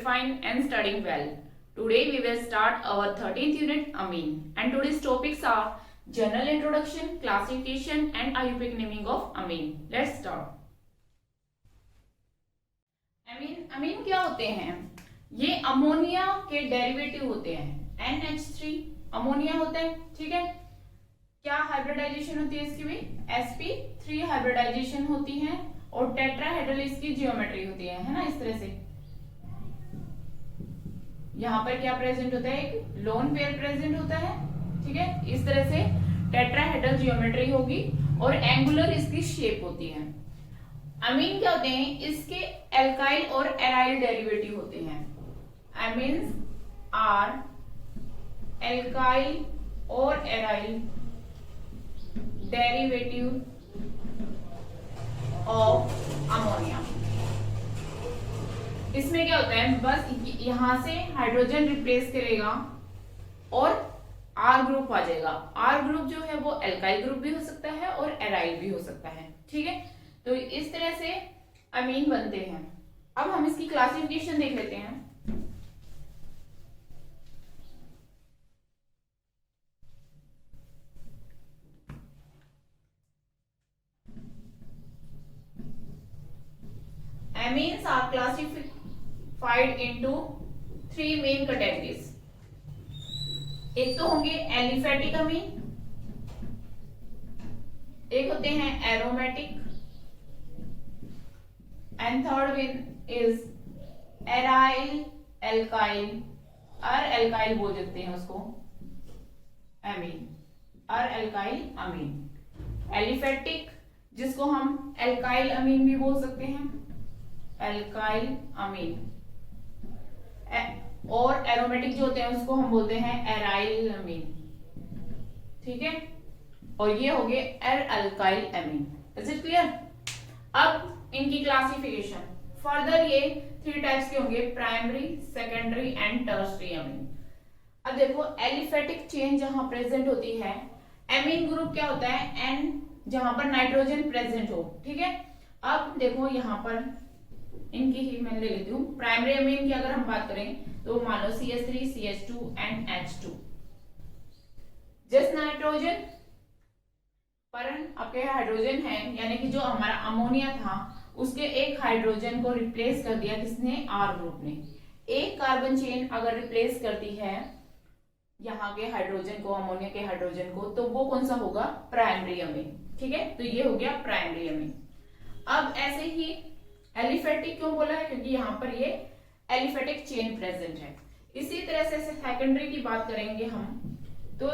fine and studying well. Today we will start our 13th unit amine, and today's topics are general introduction, classification and IUPAC naming of amine. Let's start. अमीन क्या होते हैं? ये ammonia के derivative होते हैं। NH3 ammonia होता है, ठीक है। क्या हाइब्रिडाइजेशन होती है इसकी भी? sp3 हाइब्रिडाइजेशन होती है और टेट्राहेड्रल इसकी जियोमेट्री होती है ना, इस तरह से। यहाँ पर क्या प्रेजेंट होता है? एक लोन पेयर प्रेजेंट होता है, ठीक है। इस तरह से टेट्राहेड्रल जियोमेट्री होगी और एंगुलर इसकी शेप होती है। अमीन क्या होते हैं? इसके एल्काइल और एराइल डेरिवेटिव होते हैं। अमीन्स आर एल्काइल और एराइल डेरिवेटिव ऑफ अमोनिया। इसमें क्या होता है? बस यहां से हाइड्रोजन रिप्लेस करेगा और आर ग्रुप आ जाएगा। आर ग्रुप जो है वो एल्काइल ग्रुप भी हो सकता है और एराइल भी हो सकता है, ठीक है। तो इस तरह से अमीन बनते हैं। अब हम इसकी क्लासिफिकेशन देख लेते हैं। Amines are classified into three main categories. एक तो होंगे एलिफेटिक अमीन, एक होते हैं aromatic, and third one is aryl alkyl, और एल्काइल बोल देते हैं उसको अमीन, और एल्काइल अमीन। एलिफेटिक जिसको हम एल्काइल अमीन भी बोल सकते हैं, एल्काइल अमीन, और एरोमेटिक जो होते हैं उसको हम बोलते हैं एराइल अमीन, ठीक है। और ये हो गए alkyl amine. Is it clear? अब इनकी क्लासिफिकेशन फर्दर ये थ्री टाइप्स के होंगे, primary, secondary and tertiary amine. अब देखो एलिफेटिक चेन जहां प्रेजेंट होती है, अमीन ग्रुप क्या होता है? एन, जहां पर नाइट्रोजन प्रेजेंट हो, ठीक है। अब देखो यहां पर इनकी ही मैं ले लेती हूँ। प्राइमरी अमीन की अगर हम बात करें तो मान लो CH3, CH2 एंड H2। जिस नाइट्रोजन पर आपके हाइड्रोजन है, यानी कि जो हमारा अमोनिया था उसके एक हाइड्रोजन को रिप्लेस कर दिया किसने? आर ग्रुप ने। एक कार्बन चेन अगर रिप्लेस करती है यहाँ के हाइड्रोजन को, अमोनिया के हाइड्रोजन को, तो वो कौन सा होगा? प्राइमरी अमीन, ठीक है। तो ये हो गया प्राइमरी अमीन। अब ऐसे ही एलिफेटिक क्यों बोला है? क्योंकि यहाँ पर ये एलिफेटिक चेन प्रेजेंट है। इसी तरह से सेकेंडरी की बात करेंगे हम, तो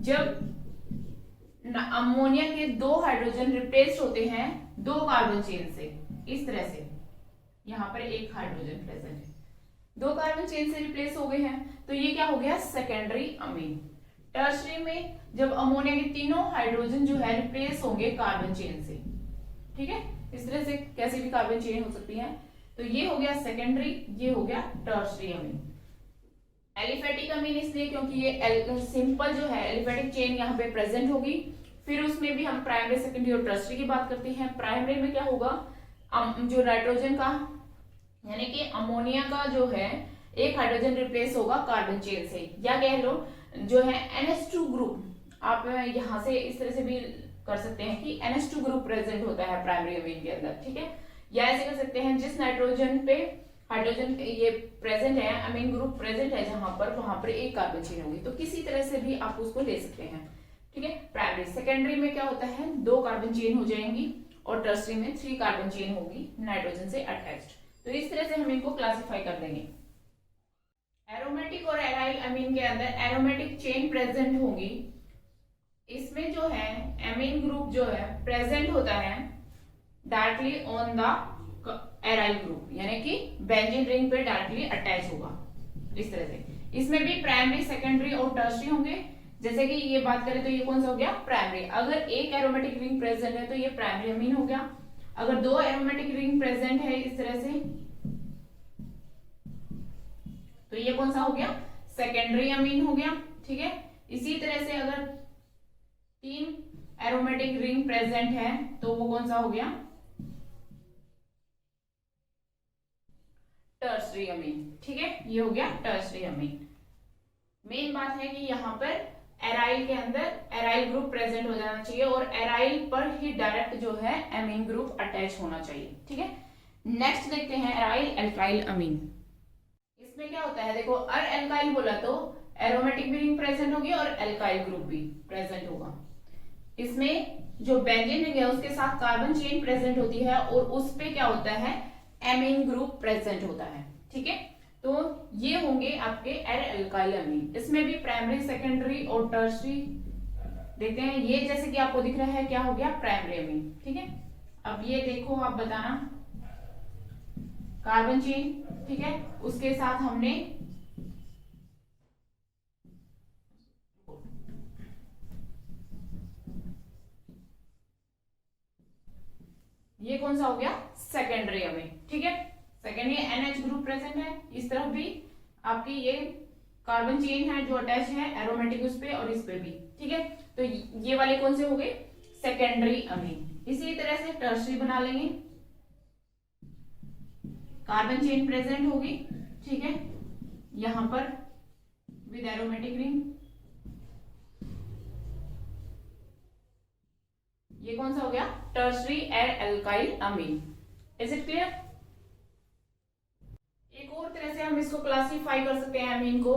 जब अमोनिया के दो हाइड्रोजन रिप्लेस होते हैं दो कार्बन चेन से, इस तरह से यहाँ पर एक हाइड्रोजन प्रेजेंट है, दो कार्बन चेन से रिप्लेस हो गए हैं, तो ये क्या हो गया? Secondary amine. टर्शियरी में जब अमोनिया के तीनों हाइड्रोजन जो है रिप्लेस होंगे कार्बन चेन से, ठीक है। इस तरह से कैसी भी कार्बन चेन हो सकती है, तो ये हो गया सेकेंडरी, ये हो गया टर्शियरी अमीन। एलिफेटिक अमीन इसलिए क्योंकि ये सिंपल जो है एलिफेटिक चेन यहाँ पे प्रेजेंट होगी। फिर उसमें भी हम प्राइमरी, सेकेंडरी और टर्शियरी की बात करते हैं। प्राइमरी में क्या होगा? जो नाइट्रोजन का यानी कि अमोनिया का जो है एक हाइड्रोजन रिप्लेस होगा कार्बन चेन से, या कह लो जो है NH2 ग्रुप। आप यहाँ से इस तरह से भी कर सकते हैं कि NH2 ग्रुप प्रेजेंट होता है प्राइमरी अमीन के अंदर, ठीक है। या ऐसे कर सकते हैं जिस नाइट्रोजन पे हाइड्रोजन ये प्रेजेंट है, अमीन ग्रुप प्रेजेंट है जहां पर, वहां पर एक कार्बन चेन होगी, तो किसी तरह से भी आप उसको ले सकते हैं, ठीक है। प्राइमरी। सेकेंडरी में क्या होता है? दो कार्बन चेन हो जाएंगी, और टर्शियरी में 3 कार्बन चेन होगी नाइट्रोजन से अटैच्ड। तो इस तरह से हम इनको क्लासिफाई कर देंगे। एरोमेटिक और एराइल अमीन के अंदर एरोमेटिक चेन प्रेजेंट होगी। इसमें जो है अमीन ग्रुप जो है प्रेजेंट होता है directly on the aryl group, यानी कि बेंजीन रिंग पे डायरेक्टली अटैच होगा, इस तरह से। इसमें भी प्राइमरी, सेकेंडरी और टर्शियरी होंगे। जैसे कि ये बात करें तो ये कौन सा हो गया? प्राइमरी। अगर एक एरोमेटिक रिंग प्रेजेंट है तो ये प्राइमरी अमीन हो गया। अगर दो एरोमेटिक रिंग प्रेजेंट है इस तरह से, तो ये कौन सा हो गया? सेकेंडरी अमीन हो गया, ठीक है। इसी तरह से अगर 3 एरोमेटिक रिंग प्रेजेंट है तो वो कौन सा हो गया? टर्शरी अमीन। ठीक है, ये हो गया टर्शरी अमीन। मेन बात है कि यहाँ पर एराइल के अंदर एराइल ग्रुप प्रेजेंट हो जाना चाहिए और एराइल पर ही डायरेक्ट जो है एमीन ग्रुप अटैच होना चाहिए। ठीक है, नेक्स्ट देखते हैं एराइल एल्काइल अमीन। इसमें क्या होता है, देखो अर एल्काइल बोला तो एरोमेटिक भी रिंग प्रेजेंट होगी और एल्काइल ग्रुप भी प्रेजेंट होगा। इसमें जो बेंजीन रिंग है उसके साथ कार्बन चेन प्रेजेंट होती है और उस पे क्या होता है, एमीन ग्रुप प्रेजेंट होता है। ठीक है, तो ये होंगे आपके एर एल्काइल अमीन। इसमें भी प्राइमरी, सेकेंडरी और टर्शरी देखते हैं। ये जैसे कि आपको दिख रहा है क्या हो गया, प्राइमरी अमीन। ठीक है, अब ये देखो आप बताना, कार्बन चेन, ठीक है, उसके साथ हमने ये कौन सा हो गया, सेकेंडरी अमीन। ठीक है, सेकेंड ये NH ग्रुप प्रेजेंट है, इस तरफ भी आपकी ये कार्बन चेन है जो अटैच है एरोमेटिक उस पे और इस पे भी। ठीक है, तो ये वाले कौन से हो गए, सेकेंडरी अमीन। इसी तरह से टर्शरी बना लेंगे, कार्बन चेन प्रेजेंट होगी। ठीक है, यहां पर विद एरोमेटिक रिंग, ये कौन सा हो गया, टर्शरी एर alkyl amine. Is it clear? एक और तरह से हम इसको क्लासिफाई कर सकते हैं अमीन को,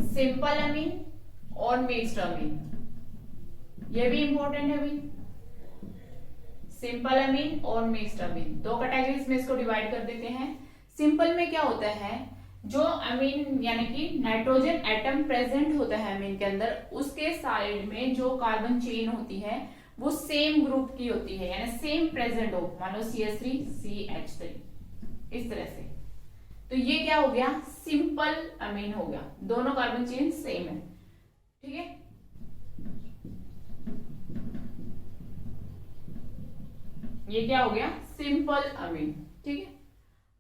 सिंपल अमीन और मिक्स्ड अमीन। ये भी इंपॉर्टेंट है अमीन, सिंपल अमीन और मिक्स्ड अमीन, दो कैटेगरीज में इसको डिवाइड कर देते हैं। सिंपल में क्या होता है, जो अमीन यानी कि नाइट्रोजन एटम प्रेजेंट होता है अमीन के अंदर, उसके साइड में जो कार्बन चेन होती है वो सेम ग्रुप की होती है, यानी सेम प्रेजेंट हो, मान लो CH3 CH3 इस तरह से। तो ये क्या हो गया, सिंपल अमीन हो गया, दोनों कार्बन चेन सेम है। ठीक है, ये क्या हो गया, सिंपल अमीन। ठीक है,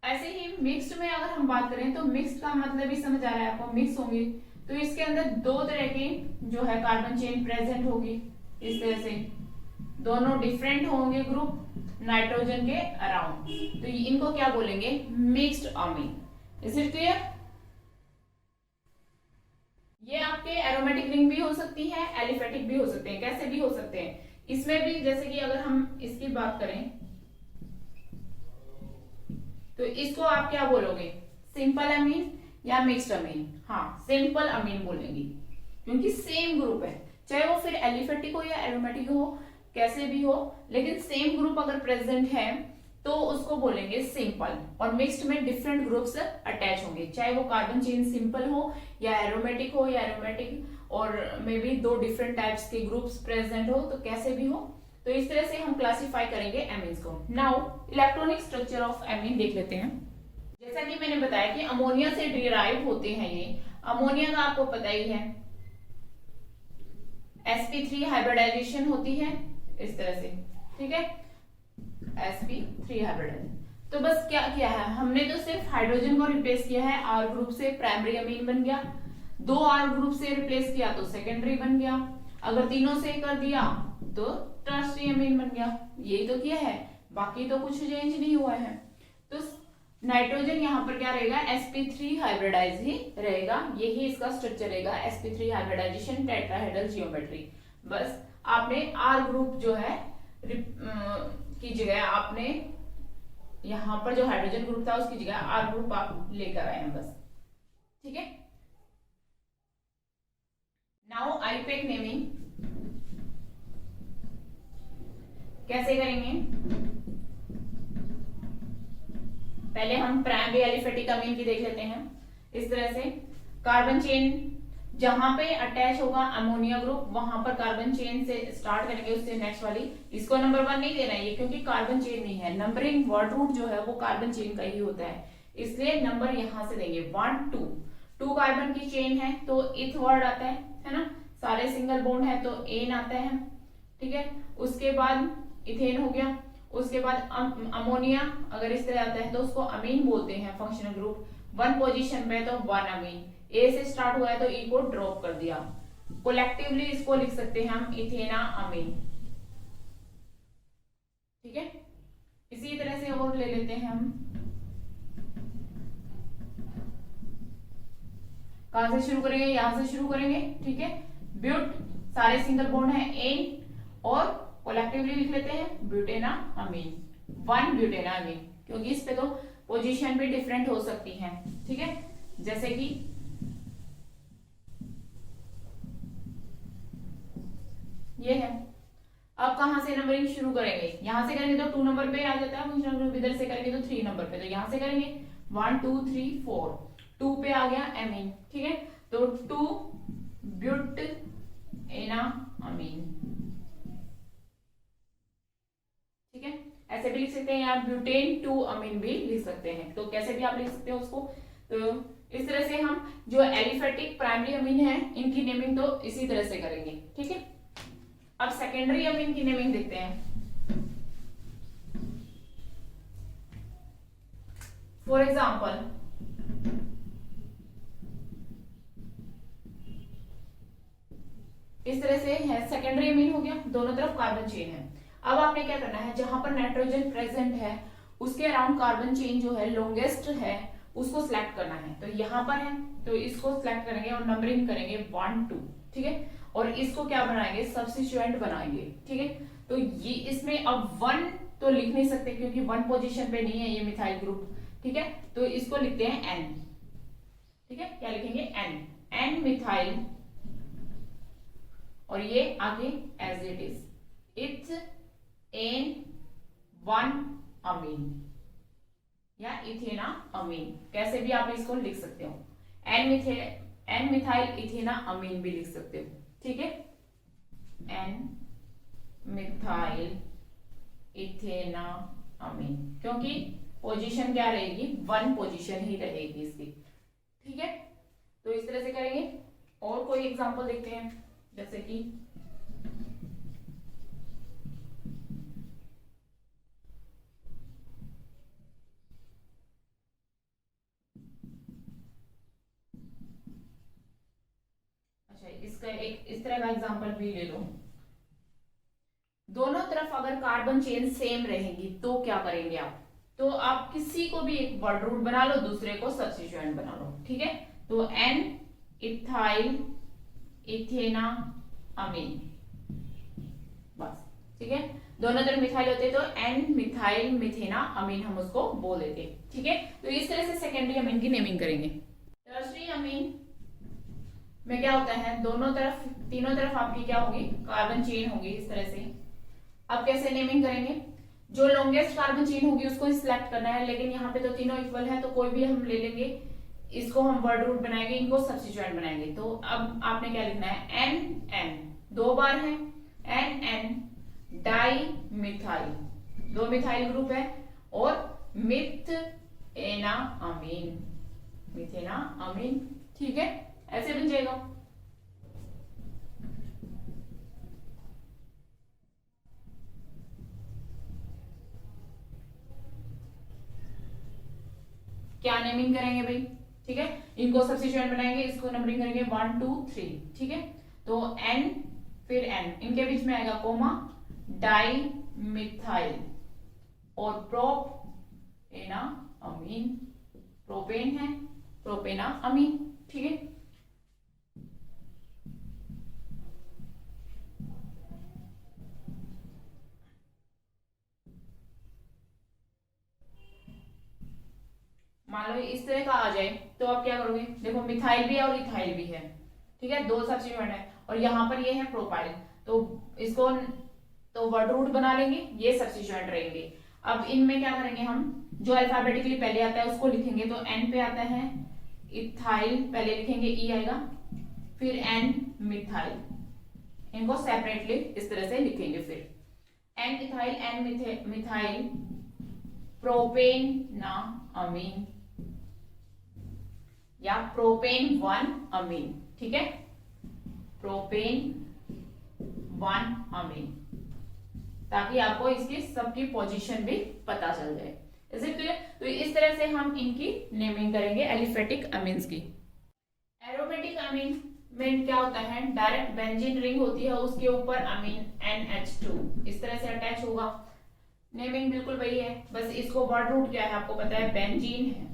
ऐसे ही मिक्स्ड में अगर हम बात करें तो मिक्स्ड का मतलब ही समझ आ रहा है आपको, मिक्स होंगे तो इसके अंदर दो तरह की जो है कार्बन चेन प्रेजेंट होगी, इस तरह से दोनों डिफरेंट होंगे ग्रुप नाइट्रोजन के अराउंड, तो इनको क्या बोलेंगे, mixed amine. Is it clear? ये आपके एरोमेटिक रिंग भी हो सकती है, एलिफेटिक भी हो सकते हैं, कैसे भी हो सकते हैं। इसमें भी जैसे कि अगर हम इसकी बात करें तो इसको आप क्या बोलोगे, सिंपल अमीन या मिक्स्ड अमीन? हाँ, सिंपल अमीन बोलेंगे क्योंकि सेम ग्रुप है, चाहे वो फिर एलिफेटिक हो या एरोमेटिक हो, कैसे भी हो, लेकिन सेम ग्रुप अगर प्रेजेंट है तो उसको बोलेंगे सिंपल। और मिक्स्ड में डिफरेंट ग्रुप्स अटैच होंगे, चाहे वो कार्बन चेन सिंपल हो या एरोमेटिक हो, या एरोमेटिक और मे बी दो डिफरेंट टाइप्स के ग्रुप्स प्रेजेंट हो, तो कैसे भी हो। तो इस तरह से हम क्लासिफाई करेंगे एमीन्स को। Now electronic structure of amine देख लेते हैं। जैसा कि मैंने बताया कि अमोनिया से डिराइव होते हैं ये, अमोनिया का आपको पता ही है, sp3 हाइब्रिडाइजेशन होती है इस तरह से। ठीक है, sp3 हाइब्रिडाइजेशन। तो बस क्या किया है हमने, तो सिर्फ हाइड्रोजन को रिप्लेस किया है, R ग्रुप से प्राइमरी अमीन बन गया, दो R ग्रुप से रिप्लेस किया तो सेकेंडरी बन गया, अगर तीनों से कर दिया तो टर्शरी अमीन बन गया। यही तो किया है, बाकी तो कुछ चेंज नहीं हुआ है। तो नाइट्रोजन यहाँ पर क्या रहेगा, sp3 हाइब्रिडाइज ही रहेगा, यही इसका स्ट्रक्चर रहेगा, sp3 हाइब्रिडाइजेशन टेट्राहेड्रल जियोमेट्री। बस आपने R ग्रुप जो है की जगह आपने यहाँ पर जो हाइड्रोजन ग्रुप था उसकी जगह R ग्रुप आप लेकर आए हैं बस। ठीक है, नाउ आईपेक नेमिंग कैसे करेंगे, पहले हम प्राइमरी एलिफेटिक अमीन की देख लेते हैं। इस तरह से कार्बन चेन जहां पे अटैच होगा अमोनिया ग्रुप, वहां पर कार्बन चेन से स्टार्ट करेंगे, उससे नेक्स्ट वाली, इसको नंबर 1 नहीं देना है ये, क्योंकि कार्बन चेन नहीं है, नंबरिंग वर्ड रूट जो है वो कार्बन चेन का ही होता है, इसलिए नंबर यहां से देंगे 1 2। 2 कार्बन की चेन है तो इथ वर्ड आता है ना, सारे सिंगल बॉन्ड है तो एन आता है। ठीक है, उसके बाद इथेन हो गया, उसके बाद अमोनिया अगर इस तरह आता है तो उसको अमीन बोलते हैं, फंक्शनल ग्रुप। 1 पोजीशन पे तो 1 अमीन, ए से स्टार्ट हुआ है तो ई को ड्रॉप कर दिया, कोलेक्टिवली इसको लिख सकते हैं हम इथेना अमीन। ठीक है, इसी तरह से और ले लेते हैं हम कहां से शुरू करेंगे, यहां से शुरू करेंगे, ठीक है। ब्यूट सारे सिंगल बॉन्ड है, एन और कोलेक्टिवली लिख लेते हैं ब्यूटेना अमीन, 1 ब्यूटेना अमीन, क्योंकि इस पे तो पोजीशन भी डिफरेंट हो सकती है, ठीक है। जैसे कि ये है। अब कहां से नंबरिंग शुरू करेंगे, यहां से करेंगे तो 2 नंबर पे आ जाता है, इधर से करेंगे तो 3 नंबर पे, तो यहां से करेंगे 1 2 3 4, 2 पे आ गया एमीन, ठीक है। तो 2 ब्यूट एना अमीन, ठीक है। ऐसे भी लिख सकते हैं, या ब्यूटेन 2 अमीन भी लिख सकते हैं, तो कैसे भी आप लिख सकते हो उसको। तो इस तरह से हम जो एलिफेटिक प्राइमरी अमीन है इनकी नेमिंग तो इसी तरह से करेंगे, ठीक है। अब सेकेंडरी अमीन की नेमिंग देखते हैं। फॉर एग्जाम्पल इस तरह से है, सेकेंडरी अमीन हो गया, दोनों तरफ कार्बन चेन है। अब आपने क्या करना है, जहां पर नाइट्रोजन प्रेजेंट है उसके अराउंड कार्बन चेन जो है लॉन्गेस्ट है उसको सिलेक्ट करना है। तो यहां पर है तो इसको सिलेक्ट करेंगे और नंबरिंग करेंगे 1 2, ठीक है। और इसको क्या बनाएंगे, सब्स्टिट्यूएंट बनाएंगे, ठीक है। तो ये इसमें अब 1 तो लिख नहीं सकते क्योंकि 1 पोजीशन पे नहीं है ये मिथाइल ग्रुप, ठीक है। तो इसको लिखते हैं N, ठीक है। क्या लिखेंगे, N मिथाइल, और ये आगे as it is, it's N1 amine या इथेना अमीन, कैसे भी आप इसको लिख सकते हो। N मिथाइल इथेना अमीन भी लिख सकते हो, ठीक है। N मिथाइल इथेना अमीन, क्योंकि पोजीशन क्या रहेगी, 1 पोजीशन ही रहेगी इसकी, ठीक है। तो इस तरह से करेंगे। और कोई एग्जांपल देखते हैं, जैसे कि अच्छा, इसका एक इस तरह का एग्जांपल भी ले लो। दोनों तरफ अगर कार्बन चेन सेम रहेगी तो क्या करेंगे आप, तो आप किसी को भी एक वर्ड रूट बना लो, दूसरे को सब्स्टिट्यूएंट बना लो, ठीक है। तो N इथाइल इथेना अमीन, बस, ठीक है। दोनों तरफ मिथाइल होते तो N मिथाइल मिथेना अमीन हम उसको बोल देते, ठीक है। तो इस तरह से सेकेंडरी अमीन की नेमिंग करेंगे। टर्शरी अमीन में क्या होता है, दोनों तरफ तीनों तरफ आपकी क्या होगी, कार्बन चेन होगी इस तरह से। अब कैसे नेमिंग करेंगे, जो लॉन्गेस्ट कार्बन चेन होगी उसको सिलेक्ट करना है, लेकिन यहाँ पे तो तीनों इक्वल है तो कोई भी हम ले लेंगे, इसको हम वर्ड रूट बनाएंगे, इनको सब्स्टिट्यूएंट बनाएंगे। तो अब आपने क्या लिखना है, N 2 बार है, N di methyl, 2 methyl group है, और मिथ एना अमीन, मिथेना अमीन, ठीक है। ऐसे बन जाएगा। क्या नेमिंग करेंगे भाई, ठीक है। इनको सब्स्टिट्यूएंट बनाएंगे, इसको नंबरिंग करेंगे 1 2 3, ठीक है। तो N फिर N, इनके बीच में आएगा कोमा, डाई मिथाइल और प्रोप एना अमीन, प्रोपेन है, प्रोपेना अमीन, ठीक है। मान लो इस तरह का आ जाए तो आप क्या करोगे, देखो मिथाइल भी है और इथाइल भी है, ठीक है, 2 सब्स्टिट्यूएंट है, और यहाँ पर ये है प्रोपाइल, तो इसको तो वर्ड रूट बना लेंगे, ये सब्स्टिट्यूएंट रहेंगे। अब इनमें क्या करेंगे हम, जो अल्फाबेटिकली पहले आता है उसको लिखेंगे, तो N पे आता है इथाइल, पहले लिखेंगे E आएगा, फिर N मिथाइल, इनको सेपरेटली इस तरह से लिखेंगे, फिर N ethyl N methyl propane ना अमीन या प्रोपेन 1 अमीन, ठीक है, प्रोपेन 1 अमीन, ताकि आपको इसकी सबकी पोजीशन भी पता चल जाए। इसे क्लियर? तो इस तरह से हम इनकी नेमिंग करेंगे एलिफेटिक अमीन्स की। एरोमेटिक अमीन में क्या होता है, डायरेक्ट बेंजीन रिंग होती है, उसके ऊपर अमीन NH2 इस तरह से अटैच होगा। नेमिंग बिल्कुल वही है, बस इसको वर्ड रूट क्या है आपको पता है, बेंजीन है,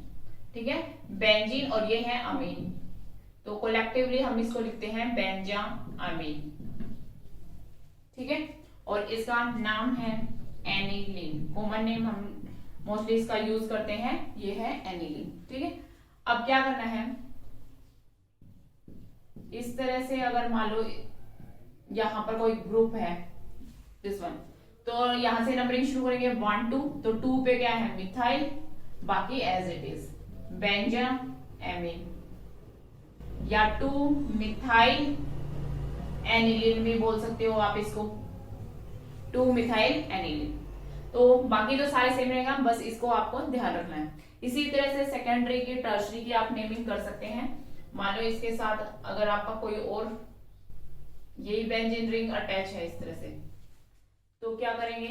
ठीक है, बेंजीन, और ये है अमीन। तो कोलेक्टिवली हम इसको लिखते हैं बेंजामीन, ठीक है। और इसका नाम है एनिलीन, कॉमन नेम हम मोस्टली इसका यूज करते हैं, ये है एनिलीन, ठीक है। अब क्या करना है, इस तरह से अगर मान लो यहां पर कोई ग्रुप है दिस वन, तो यहां से नंबरिंग शुरू करेंगे 1 2, तो 2 पे क्या है मिथाइल, बाकी एज इट इज बेंजामीन या 2 मिथाइल एनिलीन भी बोल सकते हो आप इसको, 2 मिथाइल एनिलीन। तो बाकी तो सारे सेम रहेगा, बस इसको आपको ध्यान रखना है। इसी तरह से सेकेंडरी की टर्शरी की आप नेमिंग कर सकते हैं। मान लो इसके साथ अगर आपका कोई और यही बेंजीन रिंग अटैच है इस तरह से, तो क्या करेंगे,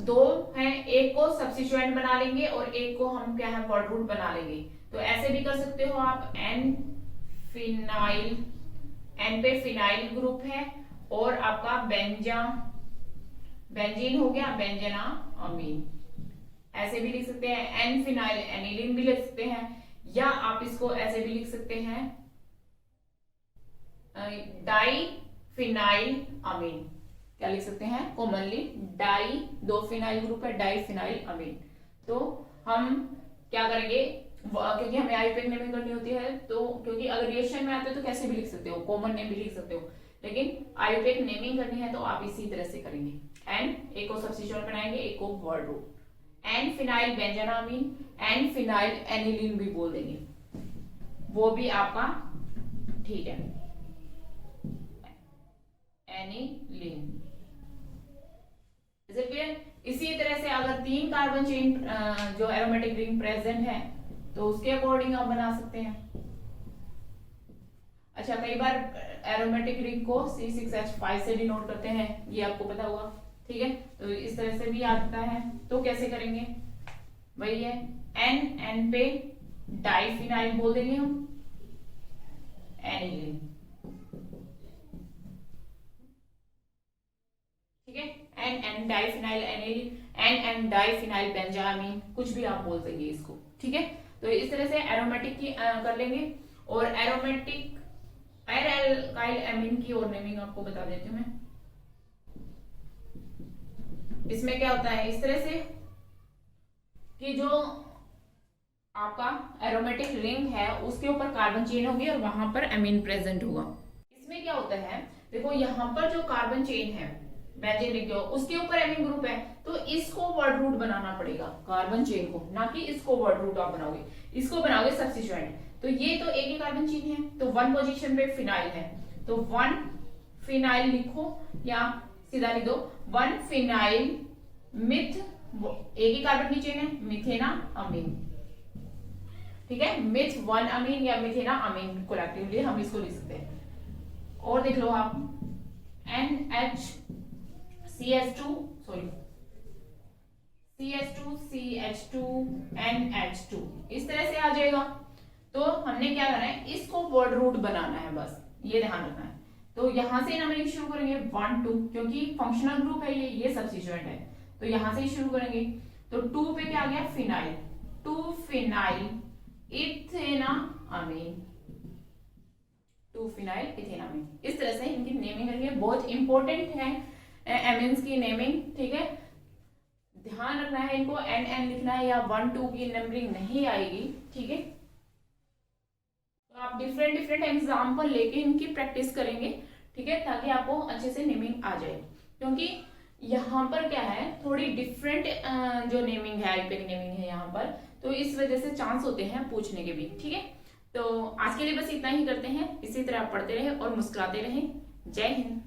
2 हैं, एक को सब्स्टिट्यूएंट बना लेंगे और एक को हम क्या है वर्ड रूट बना लेंगे। तो ऐसे भी कर सकते हो आप, एन फिनाइल, एन पे फिनाइल ग्रुप है और आपका बेंजीन हो गया बेंजेनामीन, ऐसे भी लिख सकते हैं। एन फिनाइल एनिलीन भी लिख सकते हैं, या आप इसको ऐसे भी लिख सकते हैं डाई फिनाइल अमीन, क्या लिख सकते हैं कॉमनली डाई, 2 फिनाइल ग्रुप है डाई फिनाइल अमीन। तो हम क्या करेंगे, क्योंकि हमें आईयूपैक नेमिंग करनी होती है, तो क्योंकि अगर रिएक्शन में आते हो तो कैसे भी लिख सकते हो, कॉमन नेम भी लिख सकते हो, लेकिन आईयूपैक नेमिंग करनी है तो आप इसी तरह से करेंगे। एन एक को सब्स्टिट्यूएंट बनाएंगे, एक को word root, N phenyl benzamine, N phenyl aniline भी बोल देंगे, वो भी आपका ठीक है, एनिलीन। Is it clear? इसी तरह से अगर 3 कार्बन चेन जो एरोमेटिक रिंग प्रेजेंट है तो उसके अकॉर्डिंग आप बना सकते हैं। अच्छा, कई बार एरोमेटिक रिंग को C6H5 से डिनोट करते हैं, ये आपको पता होगा, ठीक है। तो इस तरह से भी आता है, तो कैसे करेंगे, वही है एन पे डाइफिनाइल बोल देंगे हम, एनिलीन, ठीक है। N diphenyl aniline, N diphenyl benzamine, कुछ भी आप बोल देंगे इसको, ठीक है। तो इस तरह से एरोमेटिक की कर लेंगे। और एरोमेटिक एल्काइल एमीन की और नेमिंग आपको बता देती हूँ मैं। इसमें क्या होता है, इस तरह से कि जो आपका एरोमेटिक रिंग है उसके ऊपर कार्बन चेन होगी और वहां पर एमीन प्रेजेंट होगा। इसमें क्या होता है, देखो यहाँ पर जो कार्बन चेन है बेंजीन रिंग उसके ऊपर एमीन ग्रुप है, तो इसको वर्ड रूट बनाना पड़ेगा कार्बन चेन को, ना कि इसको वर्ड रूट आप बनाओगे, इसको बनाओगे सब्स्टिट्यूएंट। तो ये तो एक ही कार्बन चेन है, तो 1 पोजीशन पे फिनाइल है, तो 1 फिनाइल लिखो या सीधा लिख दो 1 फिनाइल मिथ, एक ही कार्बन की चेन है, मिथेना अमीन, ठीक है। मिथ 1 अमीन या मिथेना अमीन कोलेक्टिवली हम इसको लिख सकते हैं। और देख लो आप CH2 NH2 इस तरह से आ जाएगा। तो हमने क्या करना है, इसको वर्ड रूट बनाना है, बस ये ध्यान रखना है। तो यहां से नंबरिंग शुरू करेंगे 1 2, क्योंकि फंक्शनल ग्रुप है ये सब्स्टिट्यूएंट है, तो यहां से ही शुरू करेंगे। तो 2 पे क्या आ गया फिनाइल, 2 फिनाइल इथेनामीन, 2 फिनाइल इथेनामीन। इस तरह से इनकी नेमिंग करेंगे, बहुत इंपॉर्टेंट है एमीन्स की नेमिंग, ठीक है। ध्यान रखना है इनको, एन लिखना है या 1 2 की नंबरिंग नहीं आएगी, ठीक है। तो आप डिफरेंट एग्जाम्पल लेके इनकी प्रैक्टिस करेंगे, ठीक है, ताकि आपको अच्छे से नेमिंग आ जाए। क्योंकि यहाँ पर क्या है, थोड़ी डिफरेंट जो नेमिंग है, आईयूपैक नेमिंग है यहाँ पर, तो इस वजह से चांस होते हैं पूछने के भी, ठीक है। तो आज के लिए बस इतना ही करते हैं, इसी तरह आप पढ़ते रहे और मुस्कुराते रहे। जय हिंद।